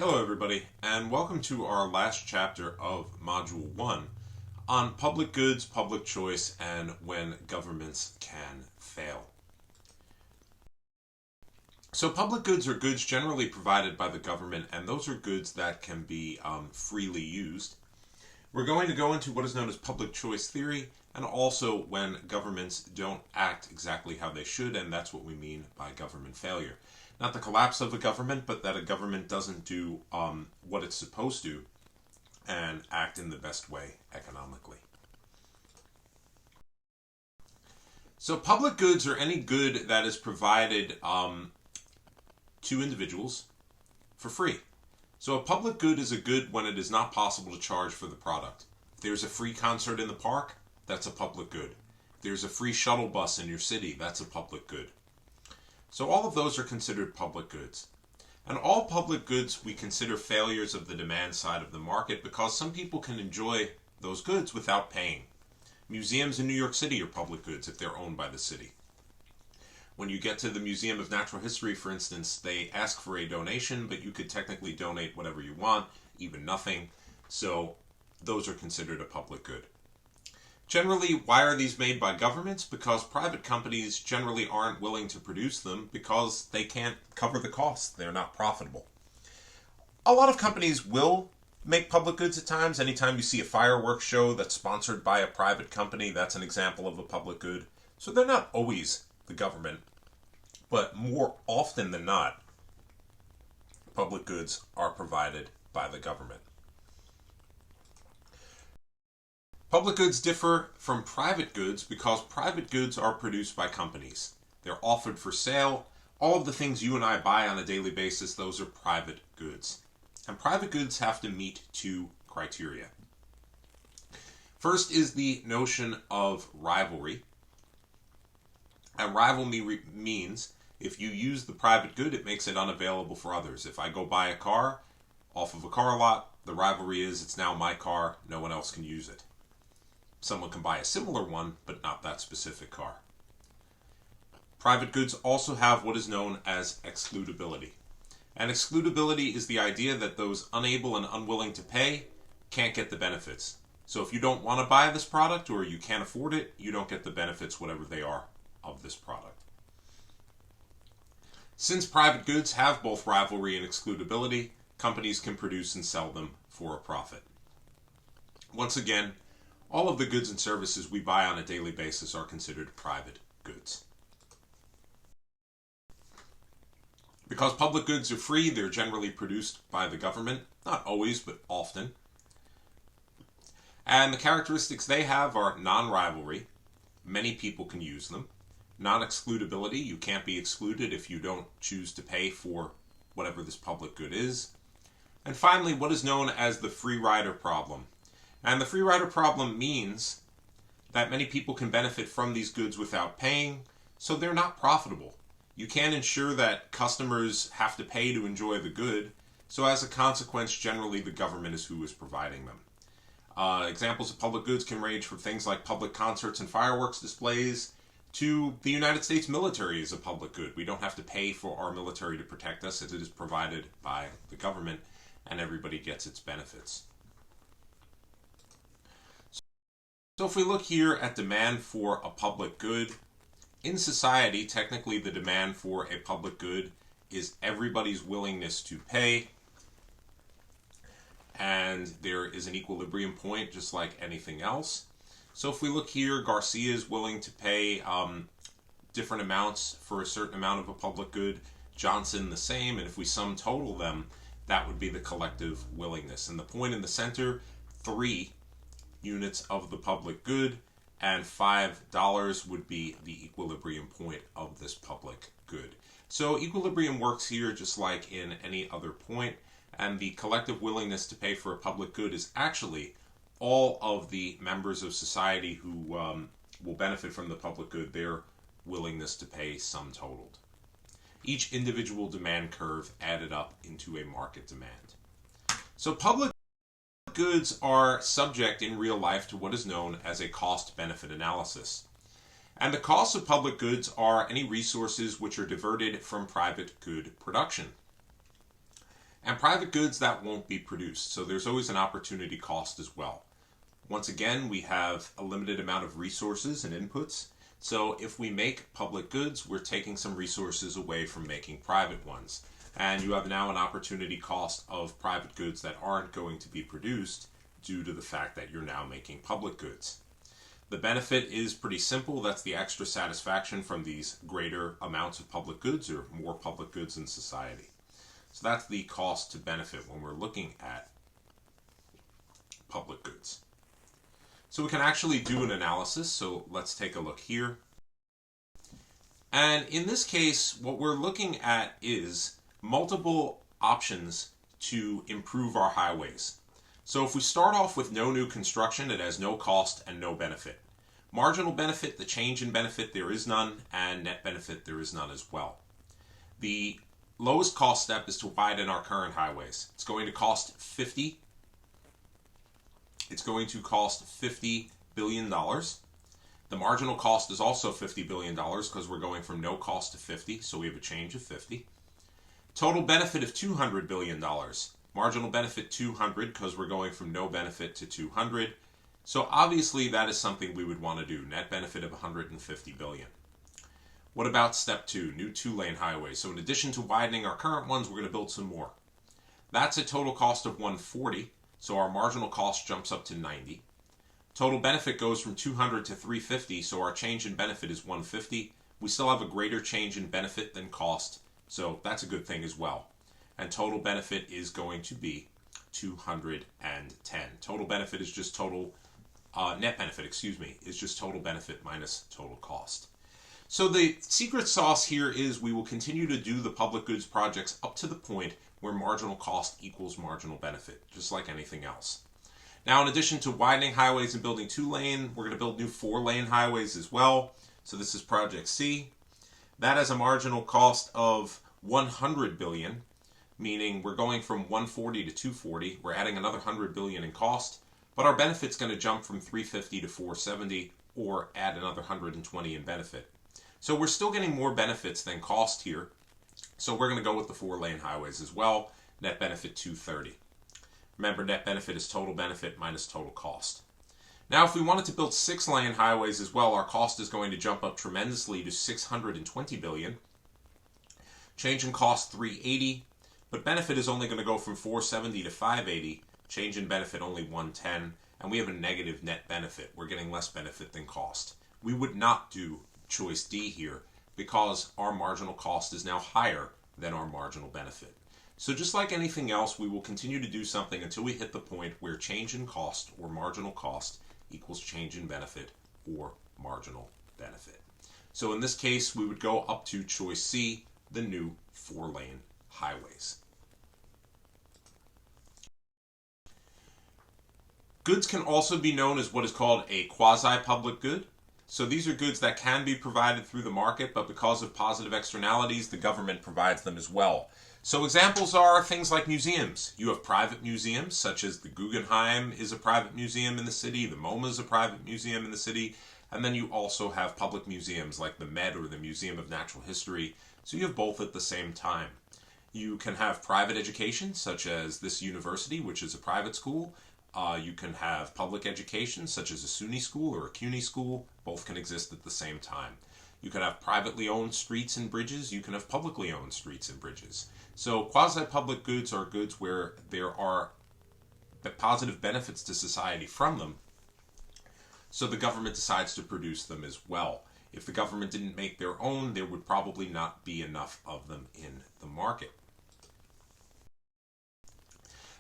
Hello everybody, and welcome to our last chapter of Module 1 on public goods, public choice, and when governments can fail. So public goods are goods generally provided by the government, and those are goods that can be freely used. We're going to go into what is known as public choice theory, and also when governments don't act exactly how they should, and that's what we mean by government failure. Not the collapse of a government, but that a government doesn't do what it's supposed to and act in the best way economically. So public goods are any good that is provided to individuals for free. So a public good is a good when it is not possible to charge for the product. If there's a free concert in the park, that's a public good. If there's a free shuttle bus in your city, that's a public good. So all of those are considered public goods. And all public goods we consider failures of the demand side of the market because some people can enjoy those goods without paying. Museums in New York City are public goods if they're owned by the city. When you get to the Museum of Natural History, for instance, they ask for a donation, but you could technically donate whatever you want, even nothing. So those are considered a public good. Generally, why are these made by governments? Because private companies generally aren't willing to produce them because they can't cover the costs. They're not profitable. A lot of companies will make public goods at times. Anytime you see a fireworks show that's sponsored by a private company, that's an example of a public good. So they're not always the government, but more often than not, public goods are provided by the government. Public goods differ from private goods because private goods are produced by companies. They're offered for sale. All of the things you and I buy on a daily basis, those are private goods. And private goods have to meet two criteria. First is the notion of rivalry. And rivalry means if you use the private good, it makes it unavailable for others. If I go buy a car off of a car lot, the rivalry is it's now my car, no one else can use it. Someone can buy a similar one, but not that specific car. Private goods also have what is known as excludability. And excludability is the idea that those unable and unwilling to pay can't get the benefits. So if you don't want to buy this product or you can't afford it, you don't get the benefits, whatever they are, of this product. Since private goods have both rivalry and excludability, companies can produce and sell them for a profit. Once again, all of the goods and services we buy on a daily basis are considered private goods. Because public goods are free, they're generally produced by the government. Not always, but often. And the characteristics they have are non-rivalry. Many people can use them. Non-excludability, you can't be excluded if you don't choose to pay for whatever this public good is. And finally, what is known as the free rider problem. And the free rider problem means that many people can benefit from these goods without paying, so they're not profitable. You can't ensure that customers have to pay to enjoy the good, so as a consequence, generally the government is who is providing them. Examples of public goods can range from things like public concerts and fireworks displays to the United States military is a public good. We don't have to pay for our military to protect us. It is provided by the government, and everybody gets its benefits. So if we look here at demand for a public good, in society, technically the demand for a public good is everybody's willingness to pay, and there is an equilibrium point just like anything else. So if we look here, Garcia is willing to pay different amounts for a certain amount of a public good, Johnson the same, and if we sum total them, that would be the collective willingness. And the point in the center, 3 units of the public good, and $5 would be the equilibrium point of this public good. So equilibrium works here just like in any other point, and the collective willingness to pay for a public good is actually all of the members of society who will benefit from the public good, their willingness to pay sum totaled. Each individual demand curve added up into a market demand. So public goods are subject in real life to what is known as a cost-benefit analysis. And the costs of public goods are any resources which are diverted from private good production. and private goods that won't be produced. So there's always an opportunity cost as well. Once again, we have a limited amount of resources and inputs. So if we make public goods, we're taking some resources away from making private ones. And you have now an opportunity cost of private goods that aren't going to be produced due to the fact that you're now making public goods. The benefit is pretty simple. That's the extra satisfaction from these greater amounts of public goods or more public goods in society. So that's the cost to benefit when we're looking at public goods. So we can actually do an analysis. So let's take a look here. And in this case, what we're looking at is multiple options to improve our highways. So if we start off with no new construction, it has no cost and no benefit. Marginal benefit, the change in benefit, there is none, and net benefit, there is none as well. The lowest cost step is to widen our current highways. It's going to cost $50 billion. The marginal cost is also $50 billion because we're going from no cost to 50, so we have a change of 50. Total benefit of $200 billion. Marginal benefit 200 because we're going from no benefit to 200. So obviously that is something we would want to do. Net benefit of $150 billion. What about step 2, new 2-lane highways? So in addition to widening our current ones, we're going to build some more. That's a total cost of $140, so our marginal cost jumps up to $90. Total benefit goes from $200 to $350, so our change in benefit is $150. We still have a greater change in benefit than cost, so that's a good thing as well. And total benefit is going to be $210. Total benefit is just total, net benefit, is just total benefit minus total cost. So the secret sauce here is we will continue to do the public goods projects up to the point where marginal cost equals marginal benefit, just like anything else. Now, in addition to widening highways and building 2-lane, we're going to build new 4-lane highways as well. So this is Project C. That has a marginal cost of $100 billion, meaning we're going from 140 to 240. We're adding another $100 billion in cost, but our benefit's going to jump from 350 to 470, or add another 120 in benefit. So we're still getting more benefits than cost here. So we're going to go with the 4-lane highways as well. Net benefit 230. Remember, net benefit is total benefit minus total cost. Now, if we wanted to build 6-lane highways as well, our cost is going to jump up tremendously to $620 billion. Change in cost 380, but benefit is only going to go from 470 to 580. Change in benefit only 110, and we have a negative net benefit. We're getting less benefit than cost. We would not do choice D here because our marginal cost is now higher than our marginal benefit. So just like anything else, we will continue to do something until we hit the point where change in cost or marginal cost equals change in benefit or marginal benefit. So in this case, we would go up to choice C, the new 4-lane highways. Goods can also be known as what is called a quasi-public good. So these are goods that can be provided through the market, but because of positive externalities, the government provides them as well. So examples are things like museums. You have private museums, such as the Guggenheim is a private museum in the city, the MoMA is a private museum in the city, and then you also have public museums like the Met or the Museum of Natural History. So you have both at the same time. You can have private education, such as this university, which is a private school. You can have public education, such as a SUNY school or a CUNY school. Both can exist at the same time. You can have privately owned streets and bridges. You can have publicly owned streets and bridges. So quasi-public goods are goods where there are positive benefits to society from them. So the government decides to produce them as well. If the government didn't make their own, there would probably not be enough of them in the market.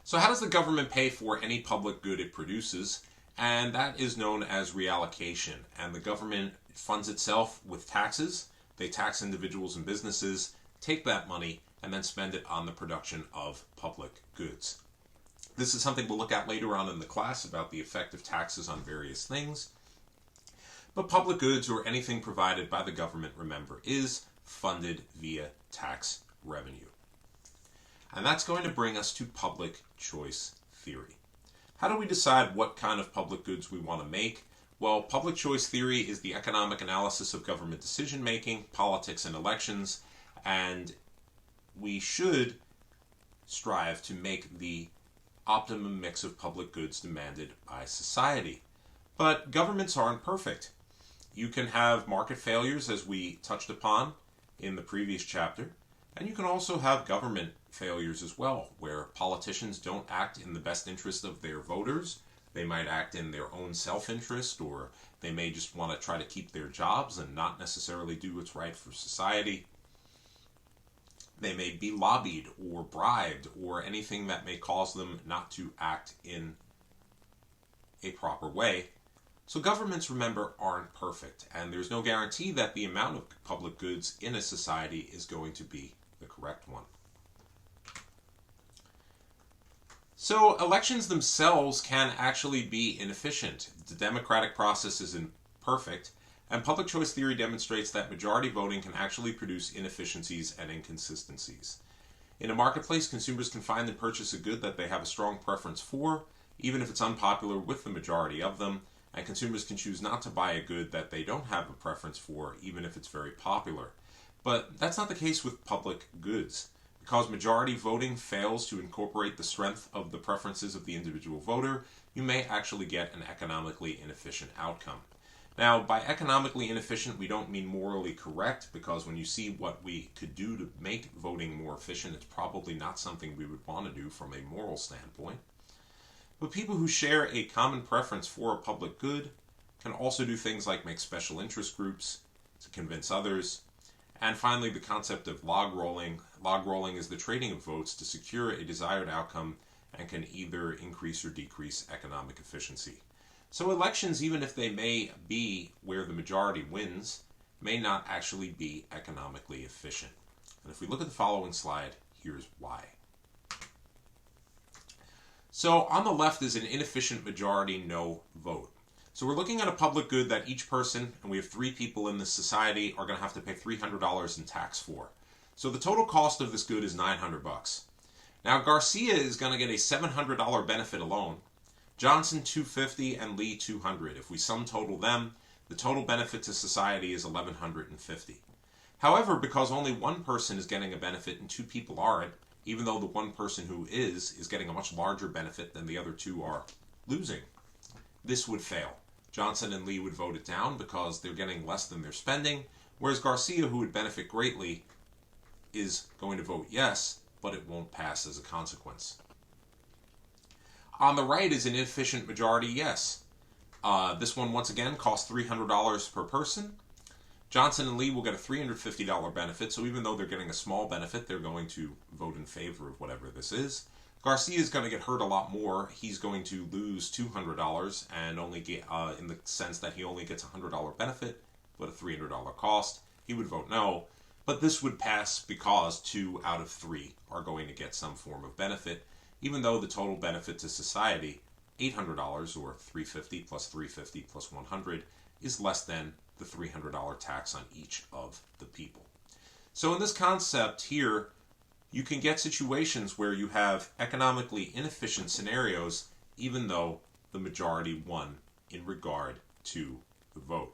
So how does the government pay for any public good it produces? And that is known as reallocation. And the government funds itself with taxes. They tax individuals and businesses, take that money, and then spend it on the production of public goods. This is something we'll look at later on in the class about the effect of taxes on various things. But public goods, or anything provided by the government, remember, is funded via tax revenue. And that's going to bring us to public choice theory. How do we decide what kind of public goods we want to make? Well, public choice theory is the economic analysis of government decision-making, politics, and elections, and we should strive to make the optimum mix of public goods demanded by society. But governments aren't perfect. You can have market failures, as we touched upon in the previous chapter, and you can also have government failures as well, where politicians don't act in the best interest of their voters. They might act in their own self-interest, or they may just want to try to keep their jobs and not necessarily do what's right for society. They may be lobbied or bribed or anything that may cause them not to act in a proper way. So governments, remember, aren't perfect, and there's no guarantee that the amount of public goods in a society is going to be the correct one. So elections themselves can actually be inefficient. The democratic process is imperfect, and public choice theory demonstrates that majority voting can actually produce inefficiencies and inconsistencies. In a marketplace, consumers can find and purchase a good that they have a strong preference for, even if it's unpopular with the majority of them, and consumers can choose not to buy a good that they don't have a preference for, even if it's very popular. But that's not the case with public goods. Because majority voting fails to incorporate the strength of the preferences of the individual voter, you may actually get an economically inefficient outcome. Now, by economically inefficient, we don't mean morally correct, because when you see what we could do to make voting more efficient, it's probably not something we would want to do from a moral standpoint. But people who share a common preference for a public good can also do things like make special interest groups to convince others. And finally, the concept of log rolling. Log rolling is the trading of votes to secure a desired outcome and can either increase or decrease economic efficiency. So elections, even if they may be where the majority wins, may not actually be economically efficient. And if we look at the following slide, here's why. So on the left is an inefficient majority no vote. So we're looking at a public good that each person, and we have 3 people in this society, are going to have to pay $300 in tax for. So the total cost of this good is $900. Now Garcia is going to get a $700 benefit alone, Johnson $250, and Lee $200. If we sum total them, the total benefit to society is $1,150. However, because only one person is getting a benefit and 2 people aren't, even though the one person who is getting a much larger benefit than the other 2 are losing, this would fail. Johnson and Lee would vote it down because they're getting less than they're spending, whereas Garcia, who would benefit greatly, is going to vote yes, but it won't pass as a consequence. On the right is an inefficient majority yes. This one, once again, costs $300 per person. Johnson and Lee will get a $350 benefit, so even though they're getting a small benefit, they're going to vote in favor of whatever this is. Garcia is going to get hurt a lot more. He's going to lose $200 and only get, in the sense that he only gets a $100 benefit, but a $300 cost. He would vote no, but this would pass because 2 out of 3 are going to get some form of benefit, even though the total benefit to society, $800 or $350 plus $350 plus $100, is less than the $300 tax on each of the people. So in this concept here, you can get situations where you have economically inefficient scenarios, even though the majority won in regard to the vote.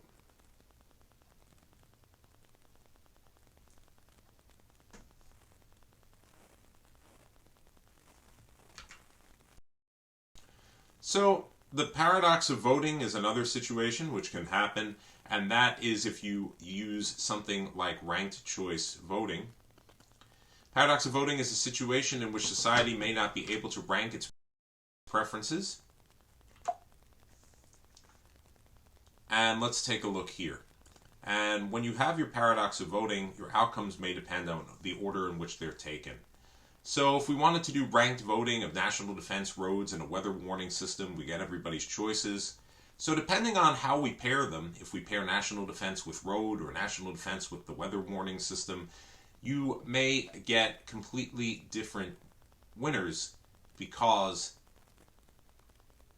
So the paradox of voting is another situation which can happen, and that is if you use something like ranked choice voting. Paradox of voting is a situation in which society may not be able to rank its preferences. And let's take a look here. And when you have your paradox of voting, your outcomes may depend on the order in which they're taken. So if we wanted to do ranked voting of national defense, roads, and a weather warning system, we get everybody's choices. So depending on how we pair them, if we pair national defense with road or national defense with the weather warning system, you may get completely different winners because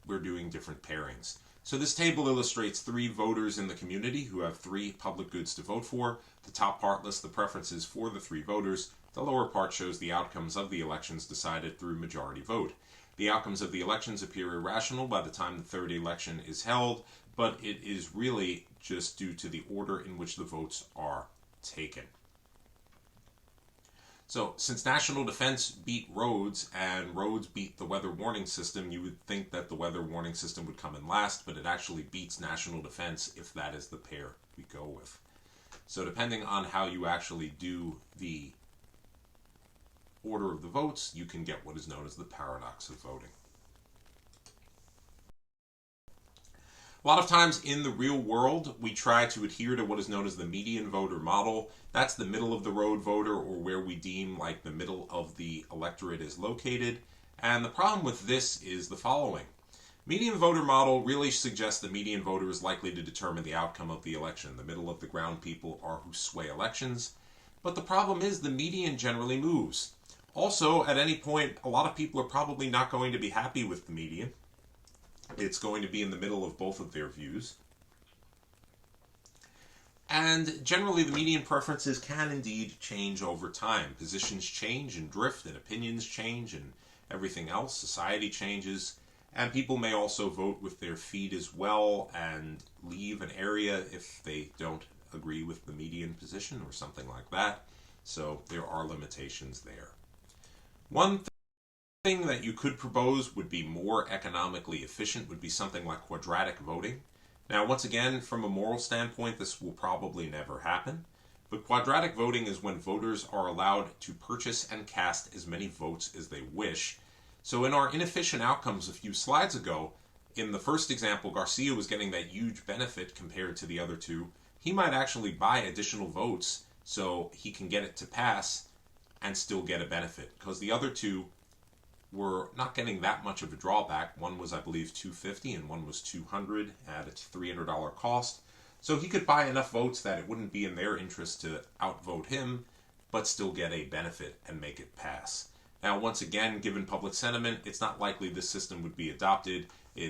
we're doing different pairings. So this table illustrates 3 voters in the community who have 3 public goods to vote for. The top part lists the preferences for the 3 voters. The lower part shows the outcomes of the elections decided through majority vote. The outcomes of the elections appear irrational by the time the 3rd election is held, but it is really just due to the order in which the votes are taken. So, since national defense beat roads and roads beat the weather warning system, you would think that the weather warning system would come in last, but it actually beats national defense if that is the pair we go with. So, depending on how you actually do the order of the votes, you can get what is known as the paradox of voting. A lot of times in the real world, we try to adhere to what is known as the median voter model. That's the middle of the road voter, or where we deem like the middle of the electorate is located. And the problem with this is the following. Median voter model really suggests the median voter is likely to determine the outcome of the election. The middle of the ground people are who sway elections. But the problem is the median generally moves. Also, at any point, a lot of people are probably not going to be happy with the median. It's going to be in the middle of both of their views. And generally, the median preferences can indeed change over time. Positions change and drift, and opinions change, and everything else. Society changes. And people may also vote with their feet as well and leave an area if they don't agree with the median position or something like that. So there are limitations there. One thing that you could propose would be more economically efficient, would be something like quadratic voting. Now, once again, from a moral standpoint, this will probably never happen. But quadratic voting is when voters are allowed to purchase and cast as many votes as they wish. So in our inefficient outcomes a few slides ago, in the first example, Garcia was getting that huge benefit compared to the other two. He might actually buy additional votes so he can get it to pass and still get a benefit, because the other two were not getting that much of a drawback. One was, I believe, $250 and one was $200 at a $300 cost. So he could buy enough votes that it wouldn't be in their interest to outvote him, but still get a benefit and make it pass. Now, once again, given public sentiment, it's not likely this system would be adopted.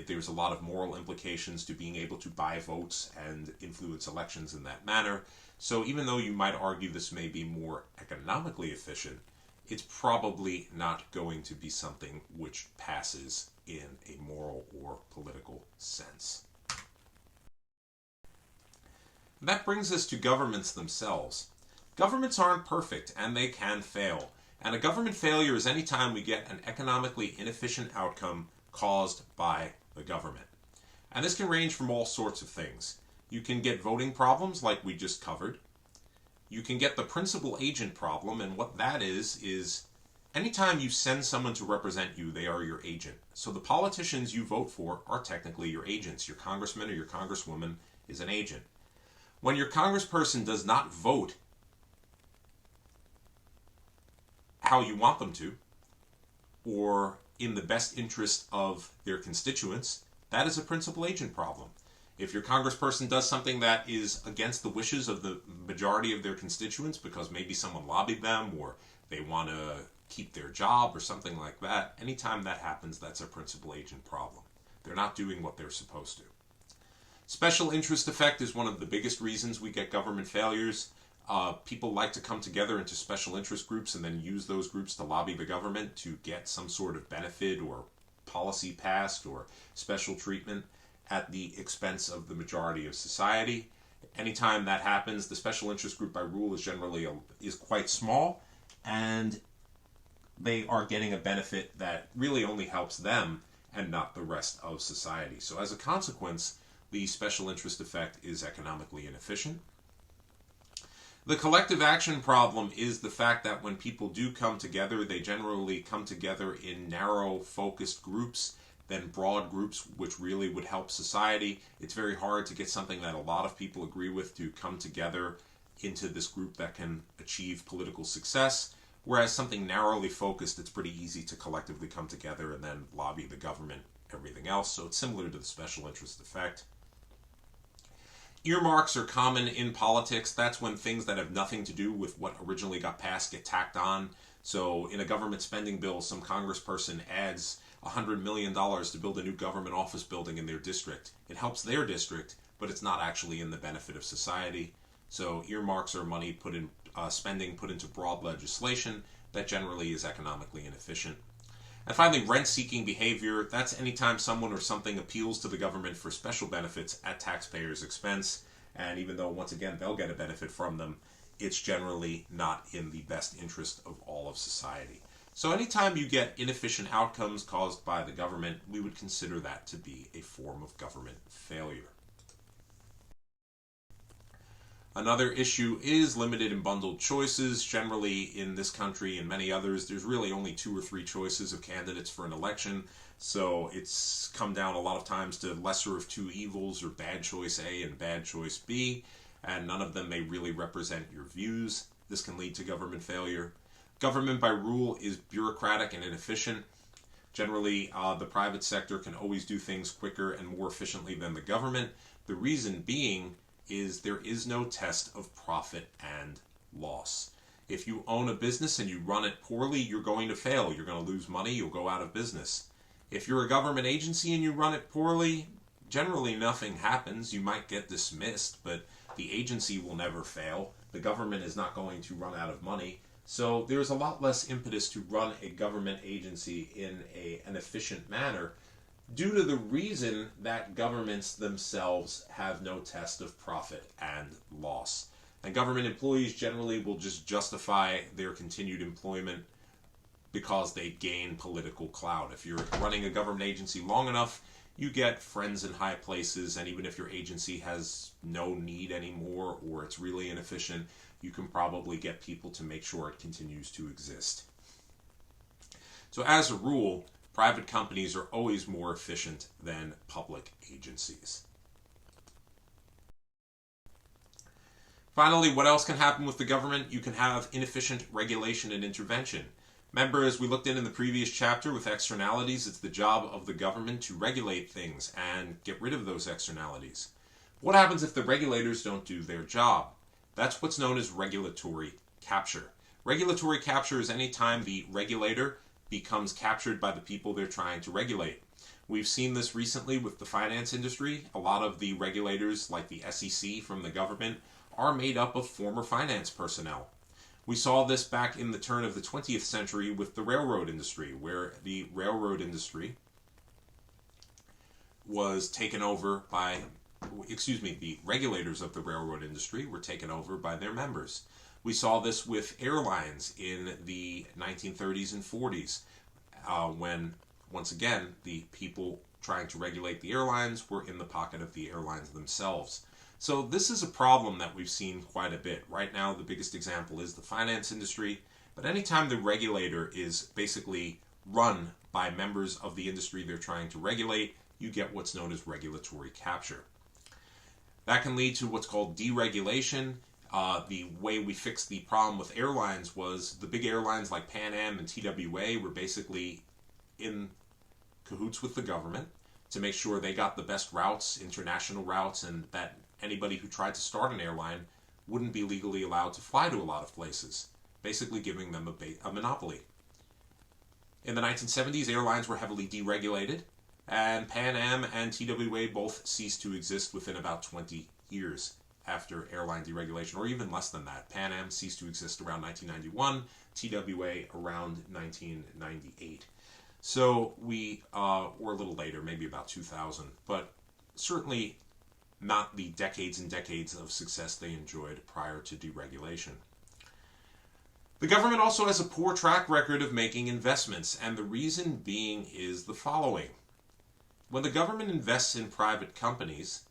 There's a lot of moral implications to being able to buy votes and influence elections in that manner. So even though you might argue this may be more economically efficient, it's probably not going to be something which passes in a moral or political sense. That brings us to governments themselves. Governments aren't perfect, and they can fail. And a government failure is any time we get an economically inefficient outcome caused by the government. And this can range from all sorts of things. You can get voting problems like we just covered. You can get the principal agent problem, and what that is anytime you send someone to represent you, they are your agent. So the politicians you vote for are technically your agents. Your congressman or your congresswoman is an agent. When your congressperson does not vote how you want them to, or in the best interest of their constituents, that is a principal agent problem. If your congressperson does something that is against the wishes of the majority of their constituents because maybe someone lobbied them or they want to keep their job or something like that, anytime that happens, that's a principal agent problem. They're not doing what they're supposed to. Special interest effect is one of the biggest reasons we get government failures. People like to come together into special interest groups and then use those groups to lobby the government to get some sort of benefit or policy passed or special treatment at the expense of the majority of society. Anytime that happens, the special interest group by rule is quite small, and they are getting a benefit that really only helps them and not the rest of society. So as a consequence, the special interest effect is economically inefficient. The collective action problem is the fact that when people do come together, they generally come together in narrow, focused groups than broad groups, which really would help society. It's very hard to get something that a lot of people agree with to come together into this group that can achieve political success. Whereas something narrowly focused, it's pretty easy to collectively come together and then lobby the government, everything else. So it's similar to the special interest effect. Earmarks are common in politics. That's when things that have nothing to do with what originally got passed get tacked on. So in a government spending bill, some congressperson adds $100 million to build a new government office building in their district. It helps their district, but it's not actually in the benefit of society. So earmarks are money put in, spending put into broad legislation that generally is economically inefficient. And finally, rent-seeking behavior. That's anytime someone or something appeals to the government for special benefits at taxpayers' expense. And even though, once again, they'll get a benefit from them, it's generally not in the best interest of all of society. So anytime you get inefficient outcomes caused by the government, we would consider that to be a form of government failure. Another issue is limited and bundled choices. Generally, in this country and many others, there's really only 2 or 3 choices of candidates for an election. So it's come down a lot of times to lesser of 2 evils, or bad choice A and bad choice B, and none of them may really represent your views. This can lead to government failure. Government by rule is bureaucratic and inefficient. Generally, the private sector can always do things quicker and more efficiently than the government. The reason being is there is no test of profit and loss. If you own a business and you run it poorly, you're going to fail. You're going to lose money. You'll go out of business. If you're a government agency and you run it poorly, generally nothing happens. You might get dismissed, but the agency will never fail. The government is not going to run out of money. So there's a lot less impetus to run a government agency in an efficient manner, due to the reason that governments themselves have no test of profit and loss. And government employees generally will just justify their continued employment because they gain political clout. If you're running a government agency long enough, you get friends in high places, and even if your agency has no need anymore or it's really inefficient, you can probably get people to make sure it continues to exist. So as a rule, private companies are always more efficient than public agencies. Finally, what else can happen with the government? You can have inefficient regulation and intervention. Remember, as we looked in the previous chapter with externalities, it's the job of the government to regulate things and get rid of those externalities. What happens if the regulators don't do their job? That's what's known as regulatory capture. Regulatory capture is any time the regulator becomes captured by the people they're trying to regulate. We've seen this recently with the finance industry. A lot of the regulators, like the SEC from the government, are made up of former finance personnel. We saw this back in the turn of the 20th century with the railroad industry, where the railroad industry was taken over by, the regulators of the railroad industry were taken over by their members. We saw this with airlines in the 1930s and 40s, when, once again, the people trying to regulate the airlines were in the pocket of the airlines themselves. So this is a problem that we've seen quite a bit. Right now, the biggest example is the finance industry, but anytime the regulator is basically run by members of the industry they're trying to regulate, you get what's known as regulatory capture. That can lead to what's called deregulation. The way we fixed the problem with airlines was the big airlines like Pan Am and TWA were basically in cahoots with the government to make sure they got the best routes, international routes, and that anybody who tried to start an airline wouldn't be legally allowed to fly to a lot of places, basically giving them a monopoly. In the 1970s, airlines were heavily deregulated, and Pan Am and TWA both ceased to exist within about 20 years after airline deregulation, or even less than that. Pan Am ceased to exist around 1991, TWA around 1998. So we were a little later, maybe about 2000, but certainly not the decades and decades of success they enjoyed prior to deregulation. The government also has a poor track record of making investments, and the reason being is the following. When the government invests in private companies,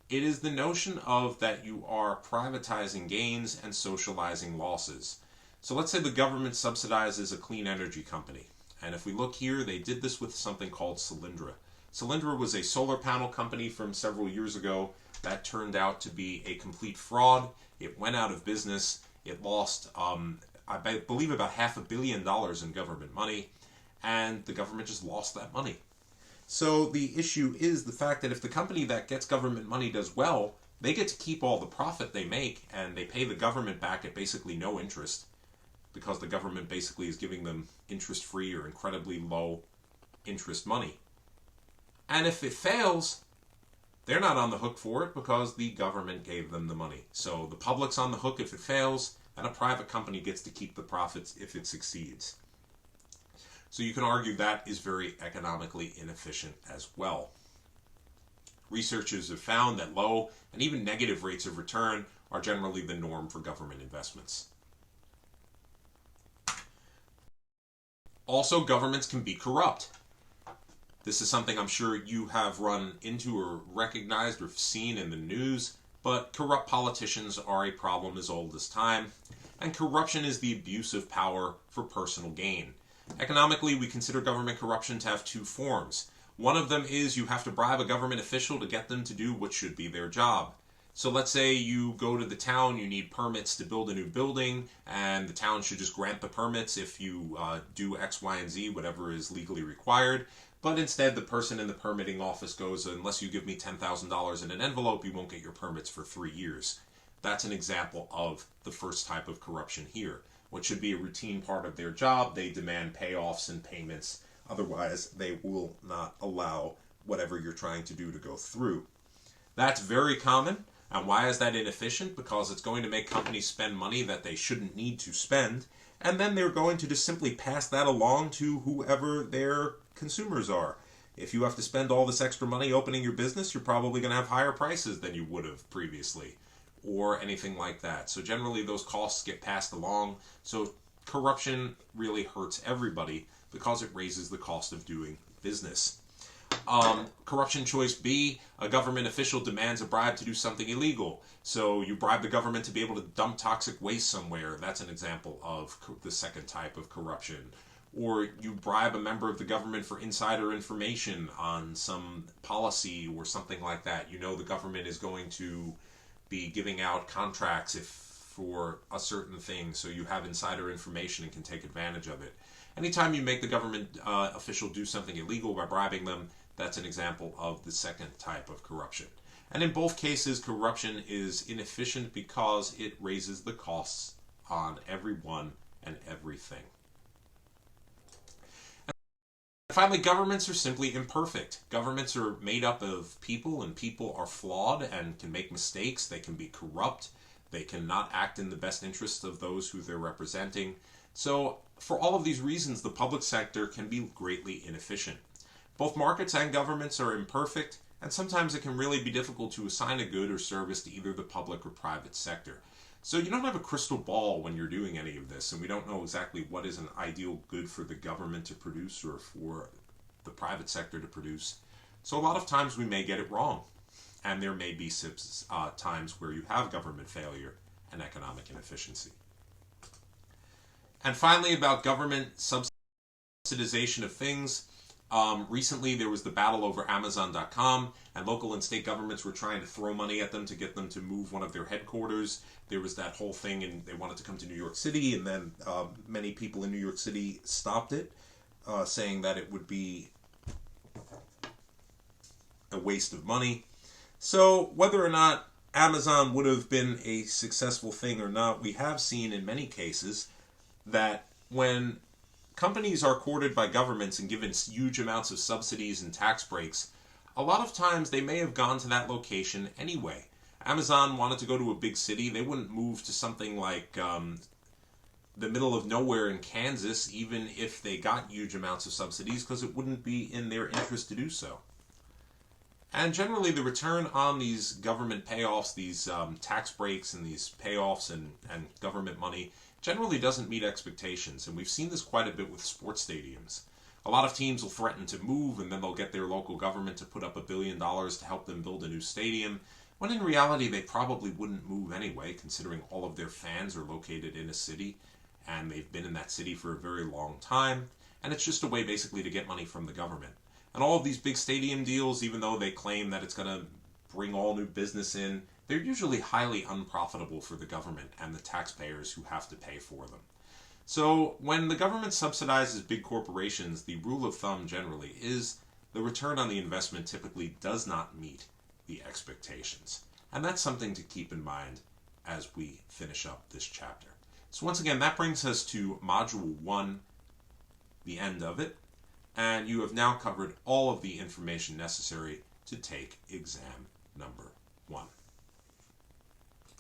it is the notion of that you are privatizing gains and socializing losses. So let's say the government subsidizes a clean energy company. And if we look here, they did this with something called Solyndra. Solyndra was a solar panel company from several years ago that turned out to be a complete fraud. It went out of business. It lost, I believe, about $500 million in government money, and the government just lost that money. So the issue is the fact that if the company that gets government money does well, they get to keep all the profit they make, and they pay the government back at basically no interest, because the government basically is giving them interest-free or incredibly low interest money. And if it fails, they're not on the hook for it because the government gave them the money. So the public's on the hook if it fails, and a private company gets to keep the profits if it succeeds. So you can argue that is very economically inefficient as well. Researchers have found that low and even negative rates of return are generally the norm for government investments. Also, governments can be corrupt. This is something I'm sure you have run into or recognized or seen in the news, but corrupt politicians are a problem as old as time, and corruption is the abuse of power for personal gain. Economically, we consider government corruption to have two forms. One of them is you have to bribe a government official to get them to do what should be their job. So let's say you go to the town, you need permits to build a new building, and the town should just grant the permits if you do X, Y, and Z, whatever is legally required. But instead, the person in the permitting office goes, unless you give me $10,000 in an envelope, you won't get your permits for 3 years. That's an example of the first type of corruption here. What should be a routine part of their job, they demand payoffs and payments. Otherwise, they will not allow whatever you're trying to do to go through. That's very common. And why is that inefficient? Because it's going to make companies spend money that they shouldn't need to spend, and then they're going to just simply pass that along to whoever their consumers are. If you have to spend all this extra money opening your business, you're probably going to have higher prices than you would have previously, or anything like that. So generally those costs get passed along. So corruption really hurts everybody because it raises the cost of doing business. Corruption choice B, a government official demands a bribe to do something illegal. So you bribe the government to be able to dump toxic waste somewhere. That's an example of the second type of corruption. Or you bribe a member of the government for insider information on some policy or something like that. You know the government is going to be giving out contracts for a certain thing, so you have insider information and can take advantage of it. Anytime you make the government official do something illegal by bribing them, that's an example of the second type of corruption. And in both cases, corruption is inefficient because it raises the costs on everyone and everything. And finally, governments are simply imperfect. Governments are made up of people, and people are flawed and can make mistakes. They can be corrupt. They cannot act in the best interests of those who they're representing. So, for all of these reasons, the public sector can be greatly inefficient. Both markets and governments are imperfect, and sometimes it can really be difficult to assign a good or service to either the public or private sector. So you don't have a crystal ball when you're doing any of this, and we don't know exactly what is an ideal good for the government to produce or for the private sector to produce. So a lot of times we may get it wrong, and there may be times where you have government failure and economic inefficiency. And finally, about government subsidization of things. Recently, there was the battle over Amazon.com, and local and state governments were trying to throw money at them to get them to move one of their headquarters. There was that whole thing, and they wanted to come to New York City, and then many people in New York City stopped it, saying that it would be a waste of money. So whether or not Amazon would have been a successful thing or not, we have seen in many cases that when companies are courted by governments and given huge amounts of subsidies and tax breaks, a lot of times they may have gone to that location anyway. Amazon wanted to go to a big city. They wouldn't move to something like the middle of nowhere in Kansas, even if they got huge amounts of subsidies, because it wouldn't be in their interest to do so. And generally, the return on these government payoffs, these tax breaks and these payoffs and government money, generally doesn't meet expectations. And we've seen this quite a bit with sports stadiums. A lot of teams will threaten to move, and then they'll get their local government to put up $1 billion to help them build a new stadium, when in reality they probably wouldn't move anyway, considering all of their fans are located in a city, and they've been in that city for a very long time, and it's just a way basically to get money from the government. And all of these big stadium deals, even though they claim that it's going to bring all new business in, they're usually highly unprofitable for the government and the taxpayers who have to pay for them. So when the government subsidizes big corporations, the rule of thumb generally is the return on the investment typically does not meet the expectations. And that's something to keep in mind as we finish up this chapter. So once again, that brings us to Module 1, the end of it. And you have now covered all of the information necessary to take exam number 1.